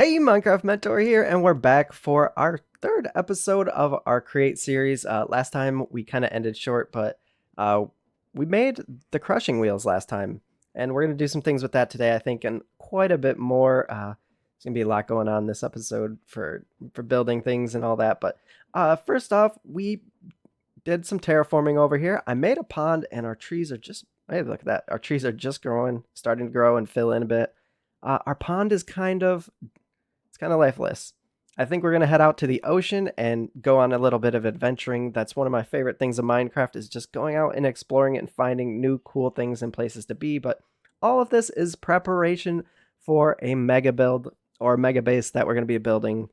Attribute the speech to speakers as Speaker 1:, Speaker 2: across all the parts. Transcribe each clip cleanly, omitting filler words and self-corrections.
Speaker 1: Hey, Minecraft Mentor here, and we're back for our third episode of our Create series. Last time we kind of ended short, but uh, we made the crushing wheels last time, and we're going to do some things with that today, I think, and quite a bit more. There's going to be a lot going on this episode for building things and all that. But first off, we did some terraforming over here. I made a pond, and our trees are just, hey, look at that. Our trees are just growing, starting to grow and fill in a bit. Our pond is kind of lifeless. I think we're going to head out to the ocean and go on a little bit of adventuring. That's one of my favorite things of Minecraft is just going out and exploring it and finding new cool things and places to be. But all of this is preparation for a mega build or mega base that we're going to be building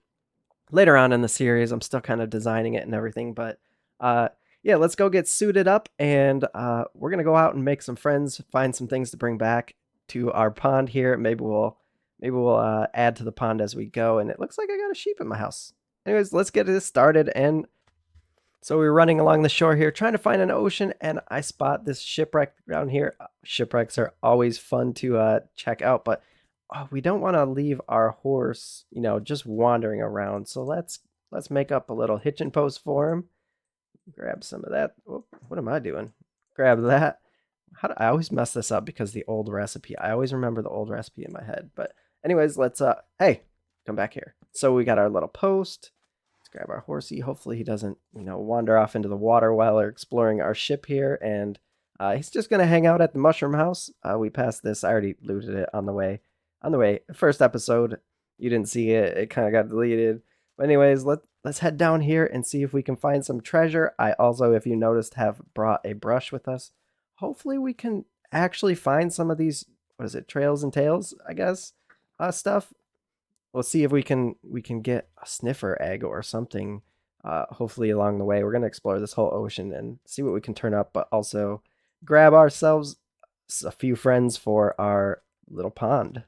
Speaker 1: later on in the series. I'm still kind of designing it and everything, but uh, yeah, let's go get suited up and we're going to go out and make some friends, find some things to bring back to our pond here. Maybe we'll add to the pond as we go. And it looks like I got a sheep in my house. Anyways, let's get this started. And so we're running along the shore here, trying to find an ocean, and I spot this shipwreck down here. Shipwrecks are always fun to check out, but we don't want to leave our horse, just wandering around. So let's make up a little hitching post for him. Grab some of that. Oh, what am I doing? Grab that. I always mess this up because the old recipe. I always remember the old recipe in my head. But anyways, let's hey, come back here. So we got our little post. Let's grab our horsey. Hopefully he doesn't, wander off into the water while we're exploring our ship here. And he's just gonna hang out at the mushroom house. We passed this. I already looted it on the way. On the way, first episode, you didn't see it. It kind of got deleted. But anyways, let's head down here and see if we can find some treasure. I also, if you noticed, have brought a brush with us. Hopefully we can actually find some of these, what is it, trails and tails, I guess, stuff. We'll see if we can get a sniffer egg or something. Hopefully along the way, we're gonna explore this whole ocean and see what we can turn up, but also grab ourselves a few friends for our little pond.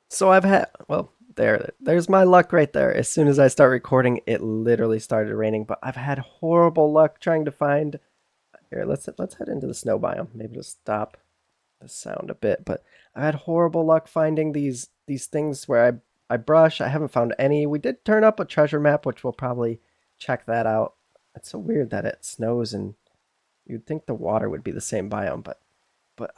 Speaker 1: So I've had, well, there's my luck right there. As soon as I start recording, it literally started raining. But I've had horrible luck trying to find. Here, let's head into the snow biome. Maybe to stop the sound a bit. But I've had horrible luck finding these things where I brush. I haven't found any. We did turn up a treasure map, which we'll probably check that out. It's so weird that it snows and you'd think the water would be the same biome, but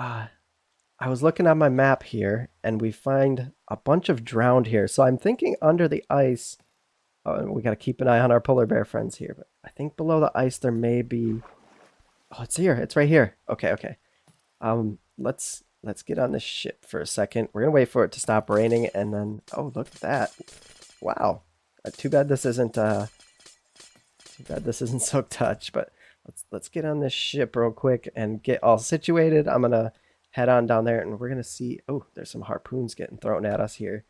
Speaker 1: I was looking at my map here, and we find a bunch of drowned here. So I'm thinking under the ice. Oh, and we got to keep an eye on our polar bear friends here. But I think below the ice there may be. Oh, it's here. It's right here. Okay, okay. Let's get on this ship for a second. We're gonna wait for it to stop raining, and then oh, look at that! Wow. Too bad this isn't. Too bad this isn't Silk Touch. But let's get on this ship real quick and get all situated. I'm gonna head on down there and we're gonna see. Oh, there's some harpoons getting thrown at us here.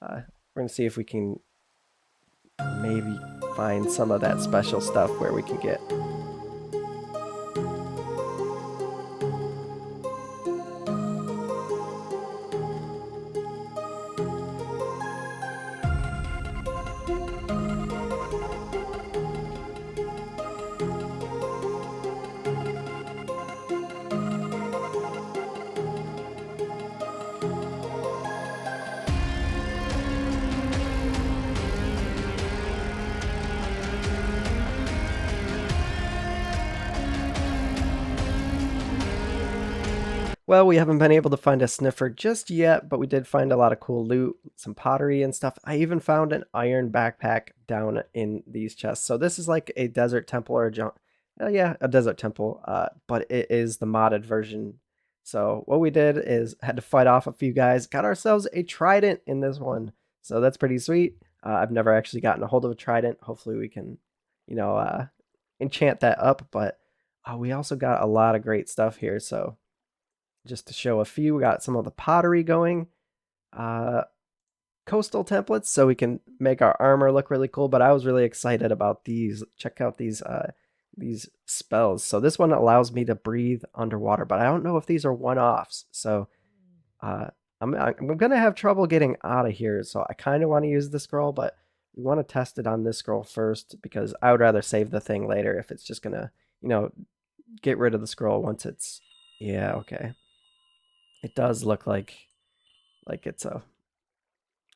Speaker 1: We're gonna see if we can maybe find some of that special stuff where we can get. Well, we haven't been able to find a sniffer just yet, but we did find a lot of cool loot, some pottery and stuff. I even found an iron backpack down in these chests. So this is like a desert temple or a junk. Yeah, a desert temple, but it is the modded version. So what we did is had to fight off a few guys, got ourselves a trident in this one. So that's pretty sweet. I've never actually gotten a hold of a trident. Hopefully we can, you know, uh, enchant that up. But we also got a lot of great stuff here. So just to show a few, we got some of the pottery going. Uh, coastal templates so we can make our armor look really cool, but I was really excited about these. Check out these spells. So this one allows me to breathe underwater, but I don't know if these are one-offs. So uh, I'm gonna have trouble getting out of here. So I kind of want to use the scroll, but we want to test it on this scroll first because I would rather save the thing later if it's just gonna, get rid of the scroll once it's. Yeah, okay. It does look like it's a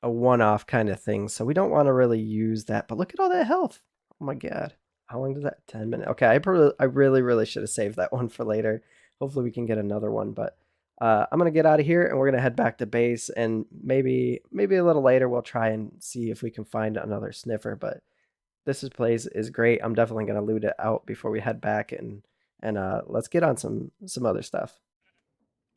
Speaker 1: one-off kind of thing, so we don't want to really use that. But look at all that health. Oh my god. How long does that? 10 minutes. Okay, I really should have saved that one for later. Hopefully we can get another one, but I'm gonna get out of here and we're gonna head back to base, and maybe a little later we'll try and see if we can find another sniffer. But place is great. I'm definitely gonna loot it out before we head back, and let's get on some other stuff.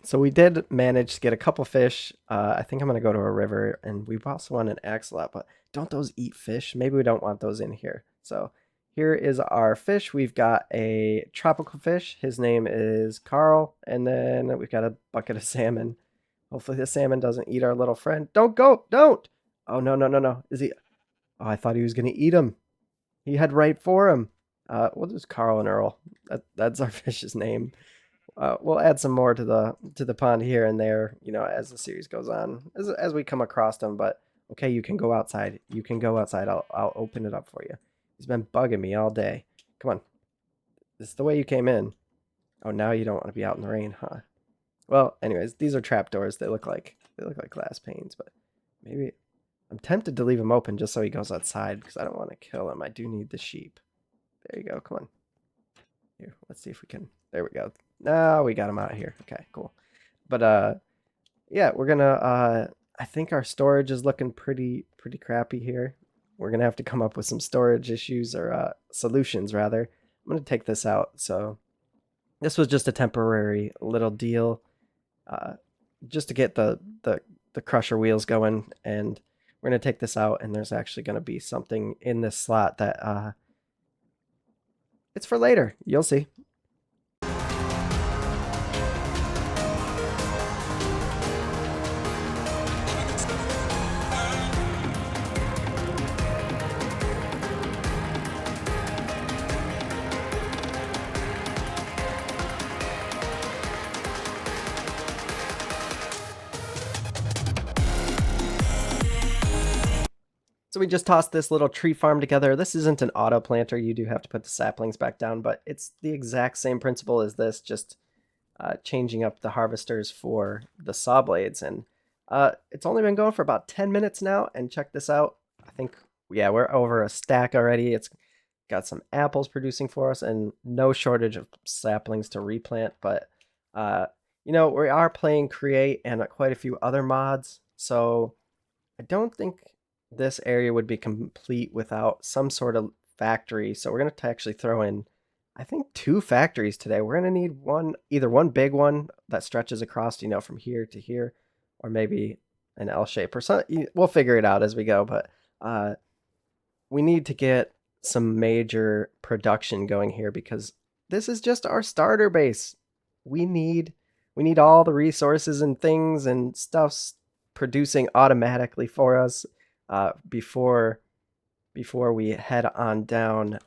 Speaker 1: So we did manage to get a couple fish. I think I'm gonna go to a river, and we also want an axolot, but don't those eat fish? Maybe we don't want those in here. So here is our fish. We've got a tropical fish. His name is Carl, and then we've got a bucket of salmon. Hopefully the salmon doesn't eat our little friend. Don't go! Don't! Oh no no no no! Is he? Oh, I thought he was gonna eat him. He had right for him. We'll just Carl and Earl. That's our fish's name. We'll add some more to the pond here and there, as the series goes on, as we come across them. But okay, you can go outside. You can go outside. I'll open it up for you. He's been bugging me all day. Come on. This is the way you came in. Oh, now you don't want to be out in the rain, huh? Well, anyways, these are trapdoors. They look like glass panes, but maybe I'm tempted to leave him open just so he goes outside because I don't want to kill him. I do need the sheep. There you go. Come on. Here, let's see if we can. There we go. No, we got him out of here. Okay, cool. But yeah, we're gonna I think our storage is looking pretty crappy here. We're gonna have to come up with some storage issues or solutions rather. I'm gonna take this out. So this was just a temporary little deal, uh, just to get the crusher wheels going, and we're gonna take this out. And there's actually gonna be something in this slot that it's for later. You'll see. So we just tossed this little tree farm together. This isn't an auto planter. You do have to put the saplings back down, but it's the exact same principle as this, just changing up the harvesters for the saw blades. And it's only been going for about 10 minutes now. And check this out. I think, yeah, we're over a stack already. It's got some apples producing for us and no shortage of saplings to replant. But, we are playing Create and quite a few other mods. So I don't think this area would be complete without some sort of factory. So we're going to actually throw in, I think, 2 factories today. We're going to need either one big one that stretches across, from here to here, or maybe an L shape or something. We'll figure it out as we go. But we need to get some major production going here because this is just our starter base. We need all the resources and things and stuffs producing automatically for us before we head on down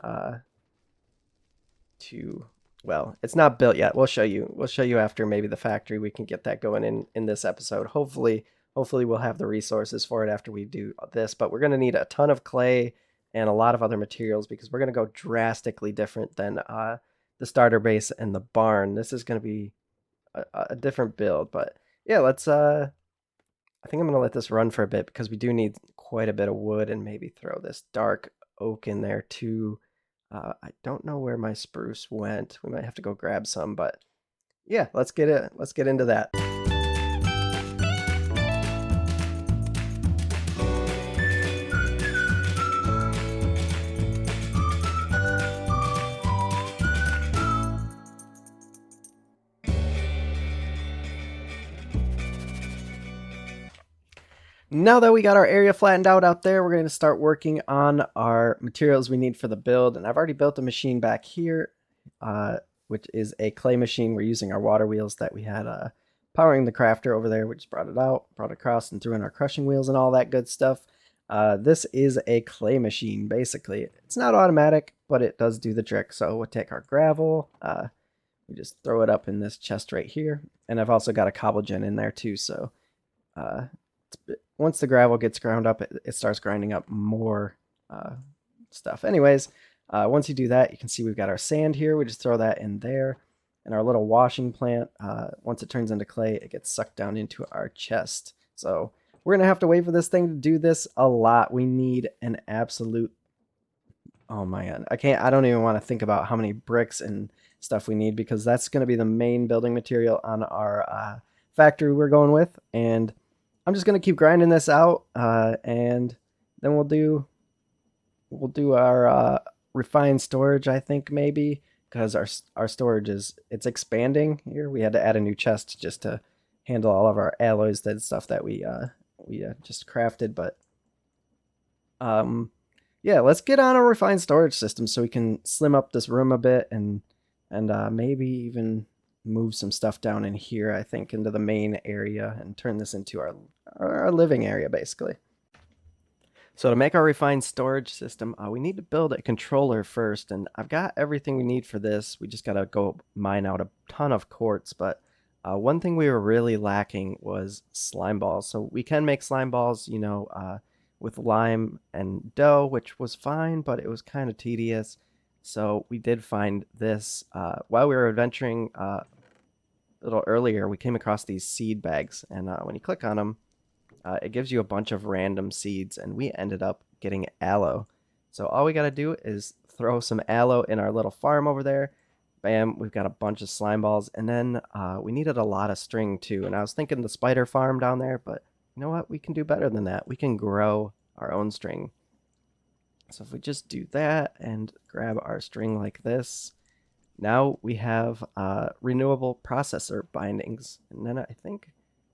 Speaker 1: to, well, it's not built yet. We'll show you after maybe the factory. We can get that going in this episode. Hopefully we'll have the resources for it after we do this, but we're going to need a ton of clay and a lot of other materials because we're going to go drastically different than the starter base and the barn. This is going to be a different build, but yeah, let's I think I'm going to let this run for a bit because we do need quite a bit of wood, and maybe throw this dark oak in there too. I don't know where my spruce went. We might have to go grab some, but yeah, let's get into that. Now that we got our area flattened out there, we're going to start working on our materials we need for the build. And I've already built a machine back here, which is a clay machine. We're using our water wheels that we had powering the crafter over there. We just brought it out, brought it across, and threw in our crushing wheels and all that good stuff. This is a clay machine, basically. It's not automatic, but it does do the trick. So we'll take our gravel, we just throw it up in this chest right here. And I've also got a cobble gen in there too. So uh, once the gravel gets ground up, it starts grinding up more stuff. Anyways, once you do that, you can see we've got our sand here. We just throw that in there. And our little washing plant, once it turns into clay, it gets sucked down into our chest. So we're going to have to wait for this thing to do this a lot. We need an absolute... Oh man, I don't even want to think about how many bricks and stuff we need, because that's going to be the main building material on our factory we're going with. And I'm just going to keep grinding this out, and then we'll do our refined storage, I think, maybe, because our storage it's expanding here. We had to add a new chest just to handle all of our alloys, that stuff that we just crafted. But yeah, let's get on a refined storage system so we can slim up this room a bit, and maybe even move some stuff down in here, I think, into the main area, and turn this into our living area, basically. So to make our refined storage system, we need to build a controller first, and I've got everything we need for this. We just got to go mine out a ton of quartz, but one thing we were really lacking was slime balls. So we can make slime balls, with lime and dough, which was fine, but it was kind of tedious. So we did find this while we were adventuring a little earlier. We came across these seed bags, and when you click on them, it gives you a bunch of random seeds, and we ended up getting aloe. So all we got to do is throw some aloe in our little farm over there. Bam, we've got a bunch of slime balls, and then we needed a lot of string too. And I was thinking the spider farm down there, but you know what? We can do better than that. We can grow our own string. So if we just do that and grab our string like this, now we have renewable processor bindings. And then I think,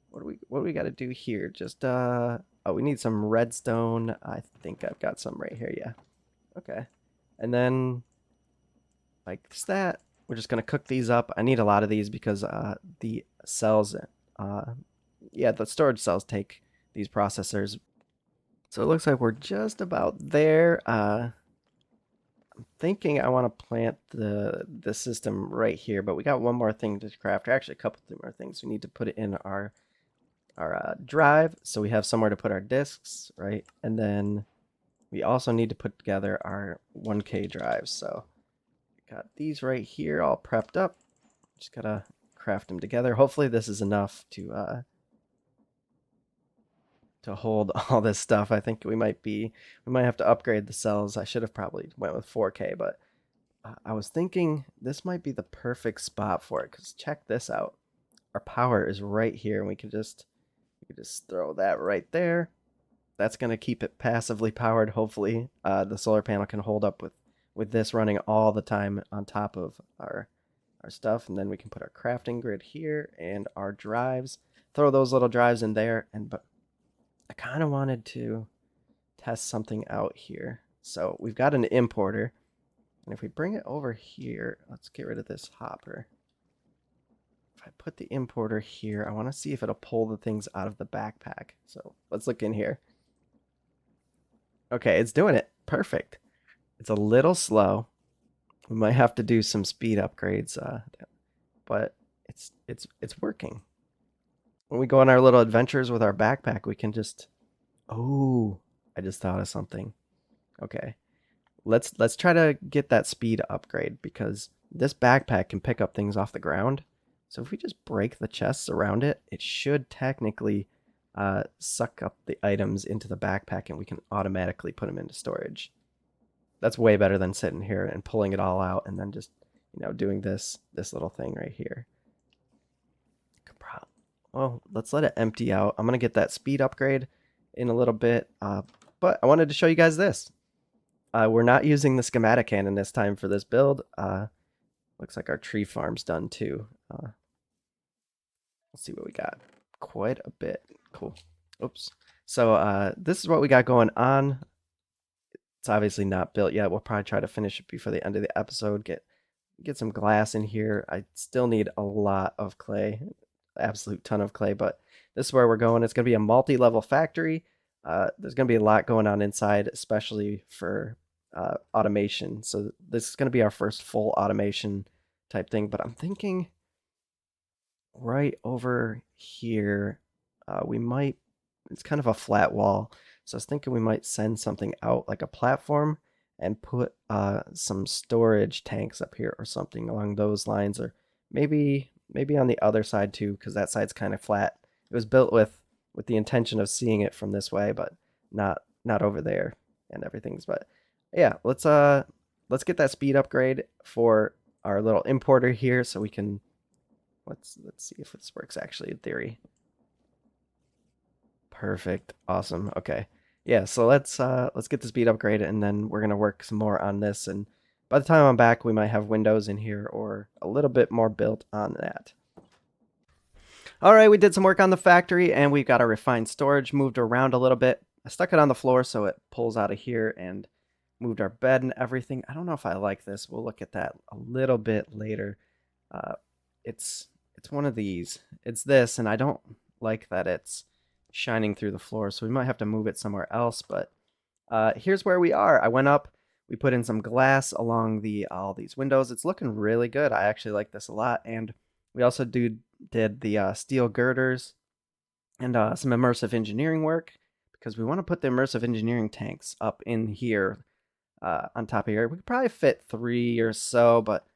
Speaker 1: what do we got to do here? Just oh, we need some redstone. I think I've got some right here. Yeah. Okay. And then like that, we're just gonna cook these up. I need a lot of these because the cells, yeah, the storage cells take these processors. So it looks like we're just about there. I'm thinking I want to plant the system right here, but we got one more thing to craft. Or actually, a couple more things. We need to put it in our drive, so we have somewhere to put our disks, right? And then we also need to put together our 1K drives. So got these right here all prepped up. Just gotta craft them together. Hopefully this is enough to hold all this stuff. I think we might have to upgrade the cells. I should have probably went with 4K, but I was thinking this might be the perfect spot for it, because check this out. Our power is right here, and we could just throw that right there. That's going to keep it passively powered. Hopefully the solar panel can hold up with this running all the time on top of our stuff. And then we can put our crafting grid here and our drives, throw those little drives in there. But I kind of wanted to test something out here. So we've got an importer, and if we bring it over here, let's get rid of this hopper. If I put the importer here, I want to see if it'll pull the things out of the backpack. So let's look in here. Okay, it's doing it. Perfect. It's a little slow. We might have to do some speed upgrades, but it's working. When we go on our little adventures with our backpack, we can just... Oh, I just thought of something. Okay, let's try to get that speed upgrade, because this backpack can pick up things off the ground. So if we just break the chests around it, it should technically suck up the items into the backpack, and we can automatically put them into storage. That's way better than sitting here and pulling it all out and then just, doing this little thing right here. Well, let's let it empty out. I'm going to get that speed upgrade in a little bit, but I wanted to show you guys this. We're not using the schematic cannon this time for this build. Looks like our tree farm's done too. Let's see what we got. Quite a bit. Cool. Oops. So this is what we got going on. It's obviously not built yet. We'll probably try to finish it before the end of the episode. Get some glass in here. I still need a lot of clay. absolute ton of clay, but this is where we're going. It's going to be a multi-level factory. There's going to be a lot going on inside, especially for automation. So this is going to be our first full automation type thing, but I'm thinking right over here, we might, it's kind of a flat wall. So I was thinking we might send something out like a platform and put some storage tanks up here or something along those lines, or maybe on the other side too, because that side's kind of flat. It was built with the intention of seeing it from this way, but not over there and everything's. But yeah, let's get that speed upgrade for our little importer here, so we can let's see if this works actually in theory. Perfect. Awesome. Okay. Yeah, so let's get the speed upgrade and then we're gonna work some more on this, and by the time I'm back we might have windows in here or a little bit more built on that. Alright, we did some work on the factory and we've got our refined storage moved around a little bit. I stuck it on the floor so it pulls out of here, and moved our bed and everything. I don't know if I like this. We'll look at that a little bit later. Uh, it's one of these. It's this, and I don't like that it's shining through the floor, so we might have to move it somewhere else. But here's where we are. I went up. We put in some glass along all these windows. It's looking really good. I actually like this a lot, and we also did the steel girders and some immersive engineering work, because we want to put the immersive engineering tanks up in here on top of here. We could probably fit 3 or so, but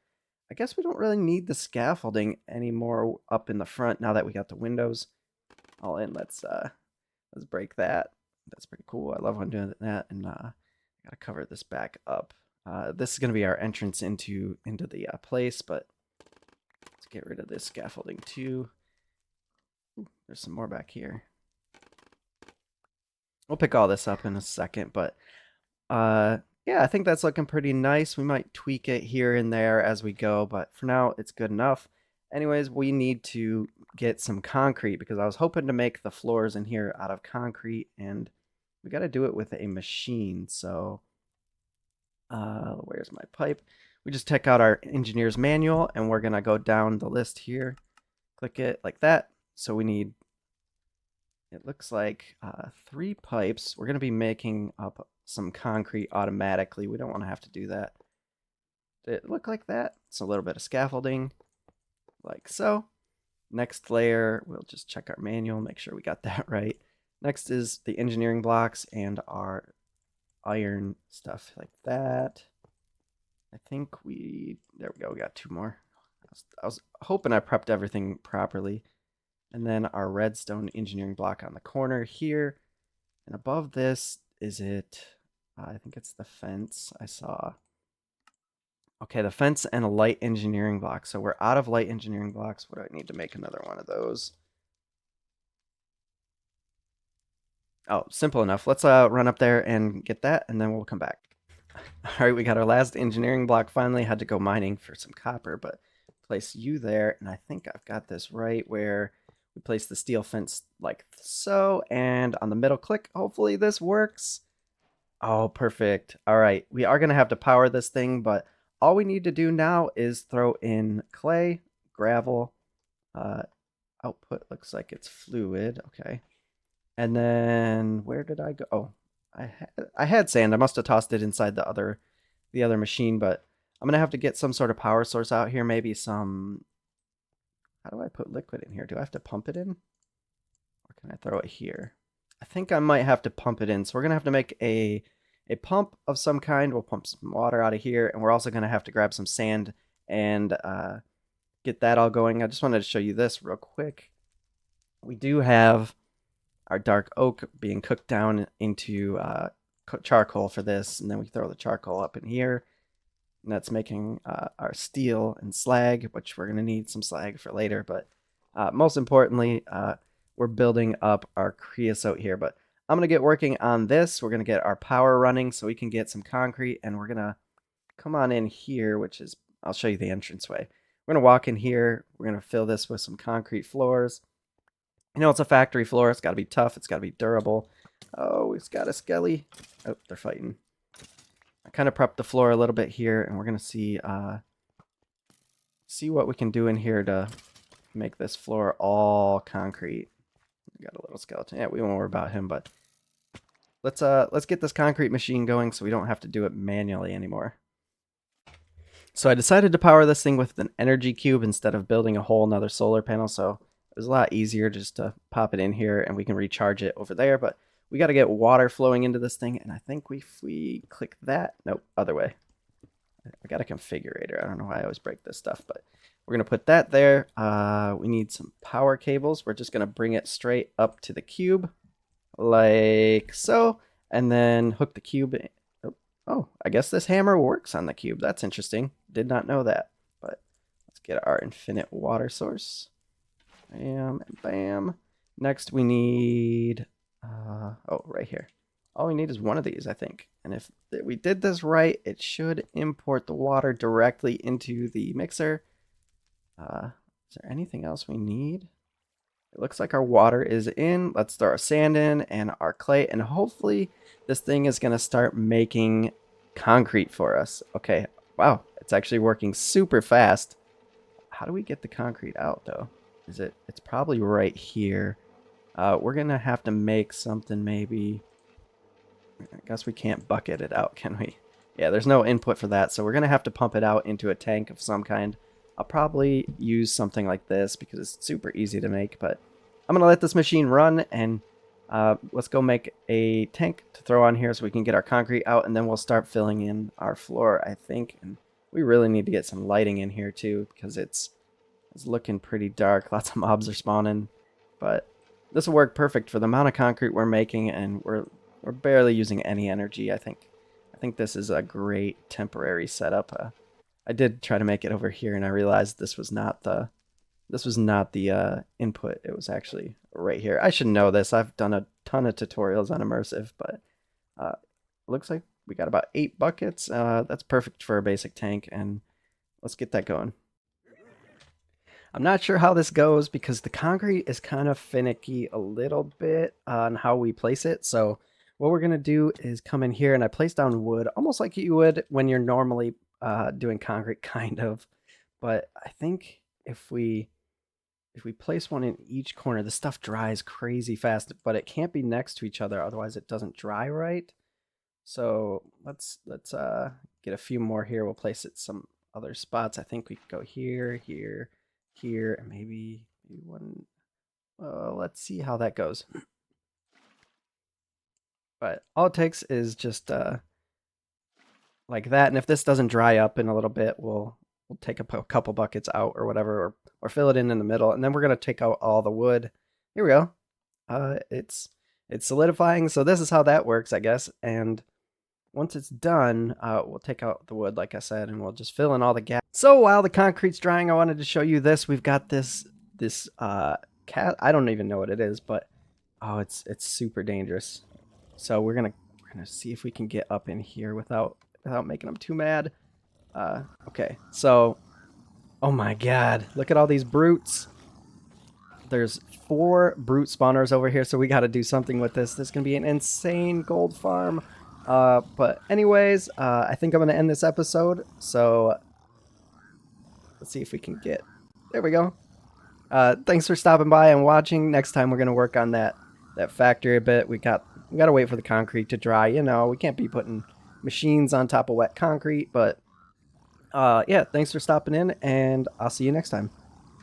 Speaker 1: I guess we don't really need the scaffolding anymore up in the front now that we got the windows all in. Let's break that. That's pretty cool. I love when doing that, and I gotta cover this back up. This is gonna be our entrance into the place, but let's get rid of this scaffolding too. Ooh, there's some more back here. We'll pick all this up in a second, but yeah, I think that's looking pretty nice. We might tweak it here and there as we go, but for now, it's good enough. Anyways, we need to get some concrete because I was hoping to make the floors in here out of concrete, and we got to do it with a machine. So, where's my pipe? We just check out our engineer's manual, and we're gonna go down the list here. Click it like that. So we need, it looks like 3 pipes. We're gonna be making up some concrete automatically. We don't want to have to do that. Did it look like that? It's a little bit of scaffolding, like so. Next layer, we'll just check our manual, make sure we got that right. Next is the engineering blocks and our iron stuff like that. I think there we go, we got 2 more. I was hoping I prepped everything properly. And then our redstone engineering block on the corner here. And above this, is it, I think it's the fence I saw. Okay, the fence and a light engineering block. So we're out of light engineering blocks. What do I need to make another one of those? Oh, simple enough. Let's run up there and get that, and then we'll come back. All right, we got our last engineering block finally. Had to go mining for some copper, but place you there, and I think I've got this right where we place the steel fence like so, and on the middle click, hopefully this works. Oh, perfect. All right, we are going to have to power this thing, but all we need to do now is throw in clay, gravel, output looks like it's fluid, okay. And then where did I go? Oh, I had sand. I must have tossed it inside the other machine, but I'm gonna have to get some sort of power source out here. Maybe some. How do I put liquid in here? Do I have to pump it in, or can I throw it here? I think I might have to pump it in. So we're gonna have to make a pump of some kind. We'll pump some water out of here, and we're also gonna have to grab some sand and get that all going. I just wanted to show you this real quick. We do have our dark oak being cooked down into charcoal for this, and then we throw the charcoal up in here, and that's making our steel and slag, which we're going to need some slag for later, but most importantly, we're building up our creosote here. But I'm going to get working on this. We're going to get our power running so we can get some concrete, and we're going to come on in here, which is, I'll show you the entranceway. We're going to walk in here. We're going to fill this with some concrete floors. You know, it's a factory floor. It's got to be tough. It's got to be durable. Oh, it's got a skelly. Oh, they're fighting. I kind of prepped the floor a little bit here, and we're going to see what we can do in here to make this floor all concrete. We got a little skeleton. Yeah, we won't worry about him, but let's get this concrete machine going so we don't have to do it manually anymore. So I decided to power this thing with an energy cube instead of building a whole nother solar panel. So it was a lot easier just to pop it in here and we can recharge it over there. But we got to get water flowing into this thing. And I think if we click that, nope, other way. I got a configurator. I don't know why I always break this stuff, but we're going to put that there. We need some power cables. We're just going to bring it straight up to the cube like so. And then hook the cube in. Oh, I guess this hammer works on the cube. That's interesting. Did not know that. But let's get our infinite water source. Bam and bam. Next we need, oh, right here. All we need is one of these, I think. And if we did this right, it should import the water directly into the mixer. Is there anything else we need? It looks like our water is in. Let's throw our sand in and our clay, and hopefully this thing is going to start making concrete for us. Okay, wow, it's actually working super fast. How do we get the concrete out, though? It's probably right here. We're going to have to make something maybe. I guess we can't bucket it out, can we? Yeah, there's no input for that, so we're going to have to pump it out into a tank of some kind. I'll probably use something like this because it's super easy to make, but I'm going to let this machine run, and let's go make a tank to throw on here so we can get our concrete out, and then we'll start filling in our floor, I think. And we really need to get some lighting in here too because it's looking pretty dark. Lots of mobs are spawning, but this will work perfect for the amount of concrete we're making, and we're barely using any energy. I think this is a great temporary setup. I did try to make it over here, and I realized this was not the input. It was actually right here. I should know this. I've done a ton of tutorials on immersive, but looks like we got about 8 buckets. That's perfect for a basic tank, and let's get that going. I'm not sure how this goes because the concrete is kind of finicky a little bit on how we place it. So what we're going to do is come in here, and I place down wood almost like you would when you're normally doing concrete, kind of. But I think if we place one in each corner, the stuff dries crazy fast, but it can't be next to each other, otherwise it doesn't dry right. So let's get a few more here. We'll place it some other spots. I think we could go here, here, here, and maybe one. Let's see how that goes. But all it takes is just like that, and if this doesn't dry up in a little bit, we'll take a couple buckets out or whatever, or fill it in the middle, and then we're gonna take out all the wood. Here we go. It's solidifying, so this is how that works, I guess. And once it's done, we'll take out the wood, like I said, and we'll just fill in all the gaps. So while the concrete's drying, I wanted to show you this. We've got this cat. I don't even know what it is, but oh, it's super dangerous. So we're gonna see if we can get up in here without making them too mad. Okay, so oh my god, look at all these brutes. There's 4 brute spawners over here, so we got to do something with this. This is gonna be an insane gold farm. But anyways, I think I'm gonna end this episode. So let's see if we can get. There we go. Thanks for stopping by and watching. Next time we're gonna work on that factory a bit. We gotta wait for the concrete to dry. You know, we can't be putting machines on top of wet concrete. But yeah, thanks for stopping in, and I'll see you next time.